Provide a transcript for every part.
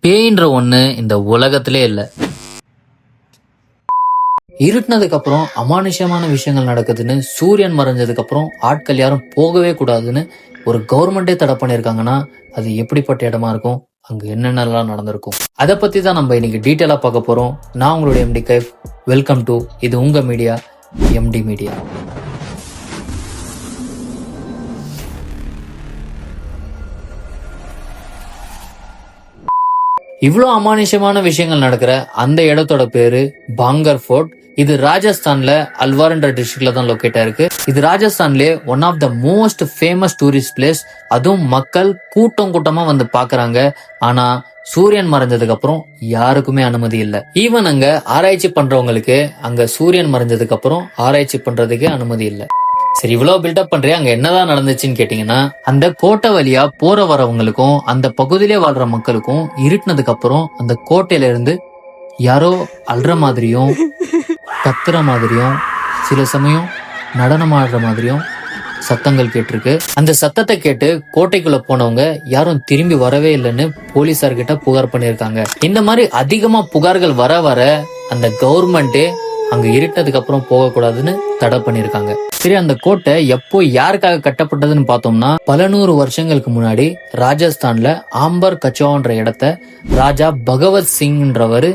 பேயின்ற ஒண்ணு இந்த உலகத்திலே இல்லை. இருட்டினதுக்கு அப்புறம் அமானுஷ்யமான விஷயங்கள் நடக்குதுன்னு, சூரியன் மறைஞ்சதுக்கு அப்புறம் ஆட்கள் யாரும் போகவே கூடாதுன்னு ஒரு கவர்மெண்டே தடை பண்ணியிருக்காங்கன்னா அது எப்படிப்பட்ட இடமா இருக்கும், அங்க என்னென்னலாம் நடந்திருக்கும், அதை பத்தி தான் நம்ம இன்னைக்கு டீட்டெயிலா பார்க்க போறோம். நான் உங்களுடைய எம்டி கைஃப். வெல்கம் டு இது உங்க மீடியா, எம்டி மீடியா. இவ்வளோ அமானுஷ்யமான விஷயங்கள் நடக்கிற அந்த இடத்தோட பேரு பாங்கர் ஃபோர்ட். இது ராஜஸ்தான்ல அல்வார்ன்ற டிஸ்ட்ரிக்ட்ல தான் லொக்கேட் ஆயிருக்கு. இது ராஜஸ்தான்லயே one of the most famous tourist place. அதுவும் மக்கள் கூட்டம் கூட்டமா வந்து பாக்குறாங்க. ஆனா சூரியன் மறைஞ்சதுக்கு அப்புறம் யாருக்குமே அனுமதி இல்ல. ஈவன் அங்க ஆராய்ச்சி பண்றவங்களுக்கு அங்க சூரியன் மறைஞ்சதுக்கு அப்புறம் ஆராய்ச்சி பண்றதுக்கே அனுமதி இல்ல. சரி, இவ்வளவு பில்டப் பண்றேன், அங்க என்னதான் நடந்துச்சுன்னு கேட்டீங்கன்னா, அந்த கோட்டை வழியா போற வரவங்களுக்கும் அந்த பகுதியிலே வாழ்ற மக்களுக்கும் இருட்டினதுக்கு அப்புறம் அந்த கோட்டையில இருந்து யாரோ அல்ற மாதிரியும் கத்துற மாதிரியும் சில சமயம் நடனம் ஆடுற மாதிரியும் சத்தங்கள் கேட்டிருக்கு. அந்த சத்தத்தை கேட்டு கோட்டைக்குள்ள போனவங்க யாரும் திரும்பி வரவே இல்லைன்னு போலீசார்கிட்ட புகார் பண்ணியிருக்காங்க. இந்த மாதிரி அதிகமா புகார்கள் வர வர அந்த கவர்மெண்டே அங்க இருட்டதுக்கு அப்புறம் போகக்கூடாதுன்னு தடை பண்ணிருக்காங்க. சரி, அந்த கோட்டை எப்போ யாருக்காக கட்டப்பட்டதுன்னு பார்த்தோம்னா, பல நூறு வருஷங்களுக்கு முன்னாடி ராஜஸ்தான்ல ஆம்பர் கச்சோன்ற இடத்த ராஜா பகவத் சிங்ன்றவரு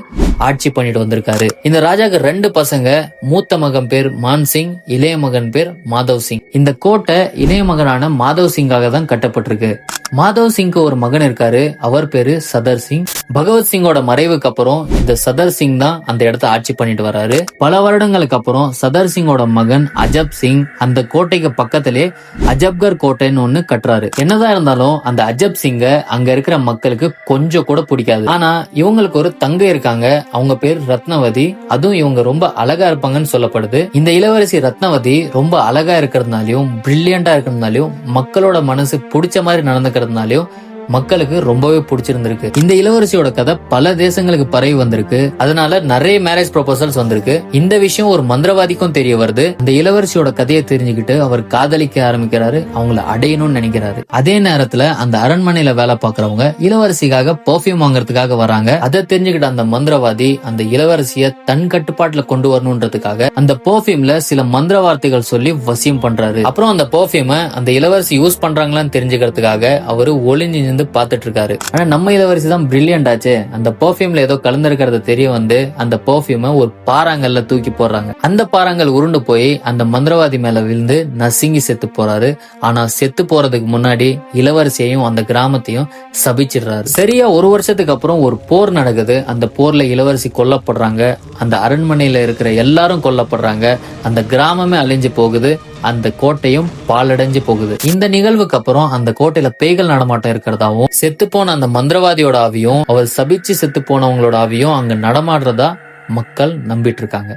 ஆட்சி பண்ணிட்டு வந்திருக்காரு. இந்த ராஜாக்கு 2 பசங்க. மூத்த மகன் பேர் மான்சிங், இளைய மகன் பேர் மாதவ் சிங். இந்த கோட்டை இளைய மகனான மாதவ் சிங்காக தான் கட்டப்பட்டிருக்கு. மாதவ் சிங்க்கு ஒரு மகன் இருக்காரு, அவர் பேரு சதர் சிங். பகவத் சிங்கோட மறைவுக்கு அப்புறம் இந்த சதர் சிங் தான் அந்த இடத்த ஆட்சி பண்ணிட்டு வராரு. பல வருடங்களுக்கு அப்புறம் சதர் சிங்கோட மகன் அஜப் சிங் அந்த கோட்டைக்கு பக்கத்திலே அஜப்கர் கோட்டைன்னு ஒண்ணு கட்டுறாரு. என்னதான் இருந்தாலும் அந்த அஜப் சிங்க அங்க இருக்கிற மக்களுக்கு கொஞ்சம் கூட பிடிக்காது. ஆனா இவங்களுக்கு ஒரு தங்கை இருக்காங்க, அவங்க பேர் ரத்னவதி. அதுவும் இவங்க ரொம்ப அழகா இருப்பாங்கன்னு சொல்லப்படுது. இந்த இளவரசி ரத்னவதி ரொம்ப அழகா இருக்கிறதுனாலயும் பிரில்லியண்டா இருக்கிறதுனாலயும் மக்களோட மனசு பிடிச்ச மாதிரி நடந்துக்கிறதுனாலயும் மக்களுக்கு ரொம்பவே பிடிச்சிருந்திருக்கு. இந்த இளவரசியோட கதை பல தேசங்களுக்கு பரவி வந்திருக்கு. அதனால நிறைய மேரேஜ் ப்ரொபோசல்ஸ் வந்திருக்கு. இந்த விஷயம் ஒரு மந்திரவாதிக்கும் தெரிய வருது. இந்த இளவரசியோட கதையை தெரிஞ்சுக்கிட்டு அவர் காதலிக்க ஆரம்பிக்கிறாரு, அவங்கள அடையணும்னு நினைக்கிறாரு. அதே நேரத்துல அந்த அரண்மனையில வேலை பாக்குறவங்க இளவரசிக்காக பெர்ஃபியூம் வாங்குறதுக்காக வராங்க. அதை தெரிஞ்சுக்கிட்ட அந்த மந்திரவாதி அந்த இளவரசிய தன் கட்டுப்பாட்டுல கொண்டு வரணும்ன்றதுக்காக அந்த பெர்ஃபியூம்ல சில மந்திர வார்த்தைகள் சொல்லி வசியம் பண்றாரு. அப்புறம் அந்த பெர்ஃபியூமை அந்த இளவரசி யூஸ் பண்றாங்களான்னு தெரிஞ்சுக்கிறதுக்காக அவரு ஒளிஞ்சு பாத்துட்டு இருக்காரு. ஆனா நம்ம இளவரசி தான் பிரில்லியன்ட் ஆச்சு. அந்த பெர்ஃபியூம்ல ஏதோ கலந்திருக்கிறது தெரிய வந்து அந்த பெர்ஃபியூமை ஒரு பாறாங்கல்ல தூக்கி போடுறாங்க. அந்த பாறாங்கல் உருண்டு போய் அந்த மந்திரவாதி மேல விழுந்து நசுங்கி செத்து போறாரு. ஆனா செத்து போறதுக்கு முன்னாடி இளவரசியையும் அந்த கிராமத்தையும் சபிச்சிடுறாரு. சரியா ஒரு வருஷத்துக்கு அப்புறம் ஒரு போர் நடக்குது. அந்த போர்ல இளவரசி கொல்லப்படுறாங்க. அந்த அரண்மனையில இருக்கிற எல்லாரும் கொல்லப்படுறாங்க. அந்த கிராமமே அழிஞ்சு போகுது. அந்த கோட்டையும் பாலடைஞ்சு போகுது. இந்த நிகழ்வுக்கு அப்புறம் அந்த கோட்டையில பேய்கள் நடமாட்டம் இருக்கிறதாவும், செத்து போன அந்த மந்திரவாதியோட ஆவியும் அவர் சபிச்சு செத்து போனவங்களோட ஆவியும் அங்க நடமாடுறதா மக்கள் நம்பிட்டு இருக்காங்க.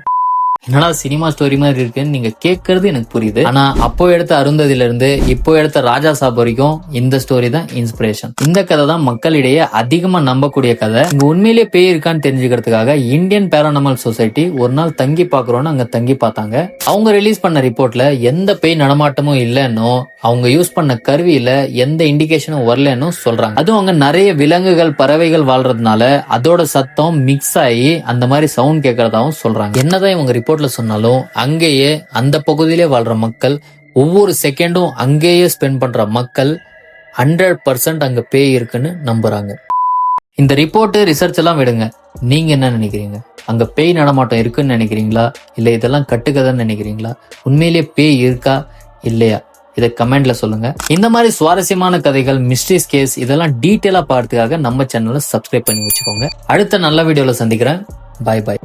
என்னடா சினிமா ஸ்டோரி மாதிரி இருக்குன்னு நீங்க கேட்கறது எனக்கு புரியுது. ஆனா அப்போ எடுத்த அருந்ததில இருந்து இப்போ எடுத்த ராஜா சாப் வரைக்கும் இந்த ஸ்டோரி தான் இன்ஸ்பிரேஷன். இந்த கதை தான் மக்களிடையே அதிகமா நம்பக்கூடிய கதை. இங்க உண்மையிலேயே பேய் இருக்கான்னு தெரிஞ்சுக்கிறதுக்காக இந்தியன் பேரானமல் சொசைட்டி ஒரு நாள் தங்கி பாக்குறோம்னு அங்க தங்கி பார்த்தாங்க. அவங்க ரிலீஸ் பண்ண ரிப்போர்ட்ல எந்த பேய் நடமாட்டமும் இல்லைன்னு, அவங்க யூஸ் பண்ண கருவியில எந்த இண்டிகேஷனும் வரலன்னு சொல்றாங்க. அதுவும் அங்க நிறைய விலங்குகள் பறவைகள் வாழ்றதுனால அதோட சத்தம் மிக்ஸ் ஆகி அந்த மாதிரி சவுண்ட் கேட்கறதாவும் சொல்றாங்க. என்னதான் இவங்க ரிப்போர்ட்ல சொன்னாலும் அங்கேயே அந்த பகுதியிலே வாழ்ற மக்கள், ஒவ்வொரு செகண்டும் அங்கேயே ஸ்பெண்ட் பண்ற மக்கள் 100% அங்க பேய் இருக்குன்னு நம்புறாங்க. இந்த ரிப்போர்ட் ரிசர்ச் எல்லாம் விடுங்க, நீங்க என்ன நினைக்கிறீங்க? அங்க பேய் நடமாட்டம் இருக்குன்னு நினைக்கிறீங்களா, இல்ல இதெல்லாம் கட்டுக்கதைன்னு நினைக்கிறீங்களா? உண்மையிலேயே பேய் இருக்கா இல்லையா? இதை கமெண்ட்ல சொல்லுங்க. இந்த மாதிரி சுவாரஸ்யமான கதைகள், மிஸ்ட்ரிஸ் கேஸ் இதெல்லாம் டீட்டெயிலா பார்த்துக்காக நம்ம சேனலை சப்ஸ்கிரைப் பண்ணி வச்சுக்கோங்க. அடுத்த நல்ல வீடியோல சந்திக்கிறேன். பாய் பாய்.